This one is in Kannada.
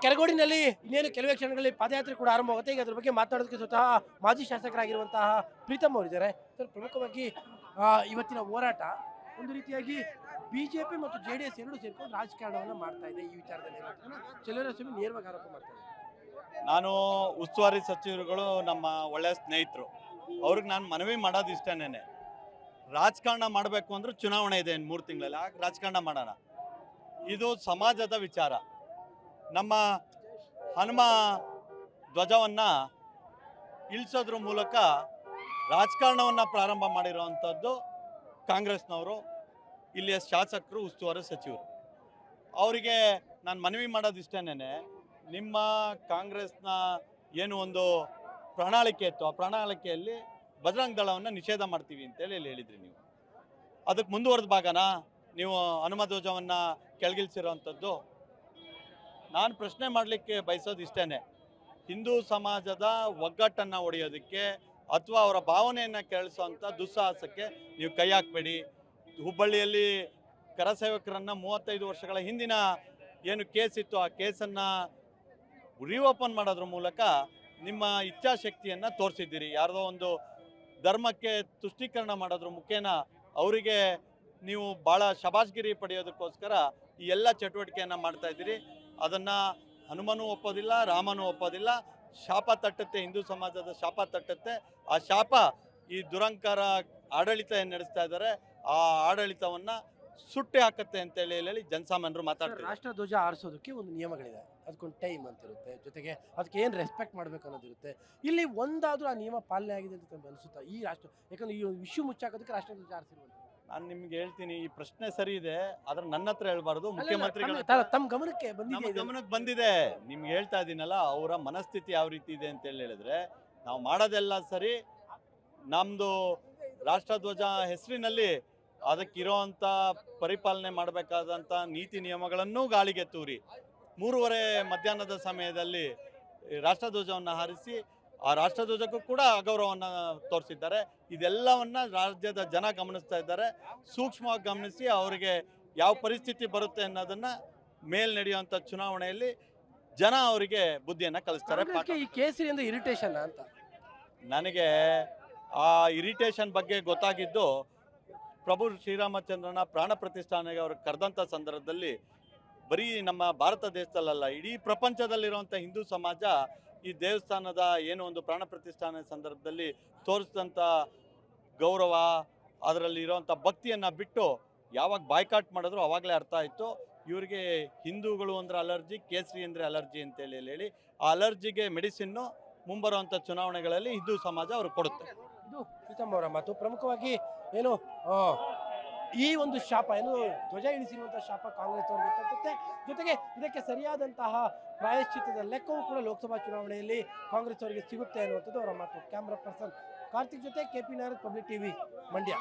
ಕೆರಗೋಡಿನಲ್ಲಿ ಇನ್ನೇನು ಕೆಲವೇ ಕ್ಷಣಗಳಲ್ಲಿ ಪಾದಯಾತ್ರೆ ಕೂಡ ಆರಂಭವಾಗುತ್ತೆ. ಈಗ ಅದ್ರ ಬಗ್ಗೆ ಮಾತನಾಡೋದಕ್ಕೆ ಸ್ವತಃ ಮಾಜಿ ಶಾಸಕರಾಗಿರುವಂತಹ ಪ್ರೀತಮ್ ಅವರಿದ್ದಾರೆ. ಸರ್, ಪ್ರಮುಖವಾಗಿ ಇವತ್ತಿನ ಹೋರಾಟ ಒಂದು ರೀತಿಯಾಗಿ ಬಿಜೆಪಿ ಮತ್ತು ಜೆಡಿಎಸ್ ಎರಡೂ ಸೇರ್ಕೊಂಡು ರಾಜಕಾರಣವನ್ನು ಮಾಡ್ತಾ ಇದೆ. ಈ ವಿಚಾರದಲ್ಲಿ ಚಲುವರಾಯಸ್ವಾಮಿ ನೇರವಾಗಿ ಆರೋಪ ಮಾಡ್ತಾ ಇದ್ದಾರೆ. ನಾನು ಉಸ್ತುವಾರಿ ಸಚಿವರುಗಳು ನಮ್ಮ ಒಳ್ಳೆಯ ಸ್ನೇಹಿತರು, ಅವ್ರಿಗೆ ನಾನು ಮನವಿ ಮಾಡೋದು ಇಷ್ಟನೇನೆ. ರಾಜಕಾರಣ ಮಾಡಬೇಕು ಅಂದ್ರೆ ಚುನಾವಣೆ ಇದೆ 3 ತಿಂಗಳಲ್ಲಿ, ಆಗ ರಾಜಕಾರಣ ಮಾಡೋಣ. ಇದು ಸಮಾಜದ ವಿಚಾರ. ನಮ್ಮ ಹನುಮ ಧ್ವಜವನ್ನು ಇಳಿಸೋದ್ರ ಮೂಲಕ ರಾಜಕಾರಣವನ್ನು ಪ್ರಾರಂಭ ಮಾಡಿರುವಂಥದ್ದು ಕಾಂಗ್ರೆಸ್ನವರು, ಇಲ್ಲಿಯ ಶಾಸಕರು, ಉಸ್ತುವಾರಿ ಸಚಿವರು. ಅವರಿಗೆ ನಾನು ಮನವಿ ಮಾಡೋದು ಇಷ್ಟೇನೆ, ನಿಮ್ಮ ಕಾಂಗ್ರೆಸ್ನ ಏನು ಒಂದು ಪ್ರಣಾಳಿಕೆ ಇತ್ತು, ಆ ಪ್ರಣಾಳಿಕೆಯಲ್ಲಿ ಬಜರಂಗ ದಳವನ್ನು ನಿಷೇಧ ಮಾಡ್ತೀವಿ ಅಂತೇಳಿ ಹೇಳಿದ್ರಿ. ನೀವು ಅದಕ್ಕೆ ಮುಂದುವರೆದ ಭಾಗನ ನೀವು ಹನುಮ ಧ್ವಜವನ್ನು ಕೆಳಗಿಳಿಸಿರೋವಂಥದ್ದು. ನಾನು ಪ್ರಶ್ನೆ ಮಾಡಲಿಕ್ಕೆ ಬಯಸೋದು ಇಷ್ಟೇ, ಹಿಂದೂ ಸಮಾಜದ ಒಗ್ಗಟ್ಟನ್ನು ಒಡೆಯೋದಕ್ಕೆ ಅಥವಾ ಅವರ ಭಾವನೆಯನ್ನು ಕೇಳಿಸೋವಂಥ ದುಸ್ಸಾಹಸಕ್ಕೆ ನೀವು ಕೈ ಹಾಕಬೇಡಿ. ಹುಬ್ಬಳ್ಳಿಯಲ್ಲಿ ಕರಸೇವಕರನ್ನು 35 ವರ್ಷಗಳ ಹಿಂದಿನ ಏನು ಕೇಸ್ ಇತ್ತು, ಆ ಕೇಸನ್ನು ರಿಓಪನ್ ಮಾಡೋದ್ರ ಮೂಲಕ ನಿಮ್ಮ ಇಚ್ಛಾಶಕ್ತಿಯನ್ನು ತೋರಿಸಿದ್ದೀರಿ. ಯಾರದೋ ಒಂದು ಧರ್ಮಕ್ಕೆ ತುಷ್ಟೀಕರಣ ಮಾಡೋದ್ರ ಮುಖೇನ ಅವರಿಗೆ ನೀವು ಭಾಳ ಶಬಾಷ್ಗಿರಿ ಪಡೆಯೋದಕ್ಕೋಸ್ಕರ ಈ ಎಲ್ಲ ಚಟುವಟಿಕೆಯನ್ನು ಮಾಡ್ತಾ ಇದ್ದೀರಿ. ಅದನ್ನು ಹನುಮನೂ ಒಪ್ಪೋದಿಲ್ಲ, ರಾಮನೂ ಒಪ್ಪೋದಿಲ್ಲ. ಶಾಪ ತಟ್ಟುತ್ತೆ, ಹಿಂದೂ ಸಮಾಜದ ಶಾಪ ತಟ್ಟುತ್ತೆ. ಆ ಶಾಪ ಈ ದುರಂಕಾರ ಆಡಳಿತ ಏನು ನಡೆಸ್ತಾ ಇದ್ದಾರೆ, ಆ ಆಡಳಿತವನ್ನು ಸುಟ್ಟಿ ಹಾಕುತ್ತೆ ಅಂತೇಳಿ ಹೇಳಿ ಜನಸಾಮಾನ್ಯರು ಮಾತಾಡ್ತಾರೆ. ರಾಷ್ಟ್ರ ಧ್ವಜ ಆರಿಸೋದಕ್ಕೆ ಒಂದು ನಿಯಮಗಳಿದೆ, ಅದಕ್ಕೊಂದು ಟೈಮ್ ಅಂತ ಇರುತ್ತೆ, ಜೊತೆಗೆ ಅದಕ್ಕೆ ಏನು ರೆಸ್ಪೆಕ್ಟ್ ಮಾಡಬೇಕು ಅನ್ನೋದಿರುತ್ತೆ. ಇಲ್ಲಿ ಒಂದಾದರೂ ಆ ನಿಯಮ ಪಾಲನೆ ಆಗಿದೆ ಅಂತ ನಮ್ಗೆ ಅನಿಸುತ್ತಾ? ಈ ರಾಷ್ಟ್ರ, ಯಾಕಂದ್ರೆ ಈ ವಿಶ್ವ ಮುಚ್ಚಾಕೋದಕ್ಕೆ ರಾಷ್ಟ್ರ ಧ್ವಜ ಆರಿಸಿರುವಂಥ. ನಾನು ನಿಮ್ಗೆ ಹೇಳ್ತೀನಿ, ಈ ಪ್ರಶ್ನೆ ಸರಿ ಇದೆ, ಆದ್ರೆ ನನ್ನ ಹತ್ರ ಹೇಳ್ಬಾರ್ದು, ಮುಖ್ಯಮಂತ್ರಿಗಳ ತಮ್ಮ ಗಮನಕ್ಕೆ ಬಂದಿದೆ. ಗಮನಕ್ಕೆ ಬಂದಿದೆ. ನಿಮ್ಗೆ ಹೇಳ್ತಾ ಇದ್ದೀನಲ್ಲ, ಅವರ ಮನಸ್ಥಿತಿ ಯಾವ ರೀತಿ ಇದೆ ಅಂತ ಹೇಳಿದ್ರೆ, ನಾವು ಮಾಡೋದೆಲ್ಲ ಸರಿ, ನಮ್ಮದು ರಾಷ್ಟ್ರಧ್ವಜ ಹೆಸರಿನಲ್ಲಿ ಅದಕ್ಕಿರೋವಂಥ ಪರಿಪಾಲನೆ ಮಾಡಬೇಕಾದಂಥ ನೀತಿ ನಿಯಮಗಳನ್ನು ಗಾಳಿಗೆ ತೂರಿ 3:30 ಮಧ್ಯಾಹ್ನದ ಸಮಯದಲ್ಲಿ ರಾಷ್ಟ್ರಧ್ವಜವನ್ನು ಹಾರಿಸಿ ಆ ರಾಷ್ಟ್ರಧ್ವಜಕ್ಕೂ ಕೂಡ ಅಗೌರವವನ್ನು ತೋರಿಸಿದ್ದಾರೆ. ಇದೆಲ್ಲವನ್ನು ರಾಜ್ಯದ ಜನ ಗಮನಿಸ್ತಾ ಇದ್ದಾರೆ. ಸೂಕ್ಷ್ಮವಾಗಿ ಗಮನಿಸಿ ಅವರಿಗೆ ಯಾವ ಪರಿಸ್ಥಿತಿ ಬರುತ್ತೆ ಅನ್ನೋದನ್ನು ಮೇಲೆ ನಡೆಯುವಂಥ ಚುನಾವಣೆಯಲ್ಲಿ ಜನ ಅವರಿಗೆ ಬುದ್ಧಿಯನ್ನು ಕಲಿಸ್ತಾರೆ. ಈ ಕೇಸರಿಯಿಂದ ಇರಿಟೇಷನ್ ಅಂತ ನನಗೆ ಆ ಇರಿಟೇಷನ್ ಬಗ್ಗೆ ಗೊತ್ತಾಗಿದ್ದು ಪ್ರಭು ಶ್ರೀರಾಮಚಂದ್ರನ ಪ್ರಾಣ ಪ್ರತಿಷ್ಠಾನೆಗೆ ಅವ್ರಿಗೆ ಕರೆದಂಥ ಸಂದರ್ಭದಲ್ಲಿ ಬರೀ ನಮ್ಮ ಭಾರತ ದೇಶದಲ್ಲ, ಇಡೀ ಪ್ರಪಂಚದಲ್ಲಿರುವಂಥ ಹಿಂದೂ ಸಮಾಜ ಈ ದೇವಸ್ಥಾನದ ಏನು ಒಂದು ಪ್ರಾಣ ಪ್ರತಿಷ್ಠಾನ ಸಂದರ್ಭದಲ್ಲಿ ತೋರಿಸಿದಂಥ ಗೌರವ, ಅದರಲ್ಲಿ ಇರೋವಂಥ ಭಕ್ತಿಯನ್ನು ಬಿಟ್ಟು ಯಾವಾಗ ಬಾಯ್ಕಾಟ್ ಮಾಡಿದ್ರು ಅವಾಗಲೇ ಅರ್ಥ ಆಯಿತು ಇವರಿಗೆ ಹಿಂದೂಗಳು ಅಂದರೆ ಅಲರ್ಜಿ, ಕೇಸರಿ ಅಂದರೆ ಅಲರ್ಜಿ ಅಂತೇಳಿ ಹೇಳಿ ಆ ಅಲರ್ಜಿಗೆ ಮೆಡಿಸಿನ್ನು ಮುಂಬರುವಂಥ ಚುನಾವಣೆಗಳಲ್ಲಿ ಹಿಂದೂ ಸಮಾಜ ಅವ್ರಿಗೆ ಕೊಡುತ್ತೆ. ಇದು ಪ್ರೀತಮ್ ಅವರ ಮಾತು. ಪ್ರಮುಖವಾಗಿ ಏನು ಈ ಒಂದು ಶಾಪ, ಏನು ಧ್ವಜ ಇಳಿಸಿರುವಂತಹ ಶಾಪ ಕಾಂಗ್ರೆಸ್ ಅವರಿಗೆ ತಟ್ಟುತ್ತೆ. ಜೊತೆಗೆ ಇದಕ್ಕೆ ಸರಿಯಾದಂತಹ ಪ್ರಾಯಶ್ಚಿತ್ತದ ಲೆಕ್ಕವೂ ಕೂಡ ಲೋಕಸಭಾ ಚುನಾವಣೆಯಲ್ಲಿ ಕಾಂಗ್ರೆಸ್ ಅವರಿಗೆ ಸಿಗುತ್ತೆ ಅನ್ನುವಂಥದ್ದು ಅವರ ಮಾತು. ಕ್ಯಾಮ್ರಾ ಪರ್ಸನ್ ಕಾರ್ತಿಕ್ ಜೊತೆ KP Narayan, public TV, Mandya.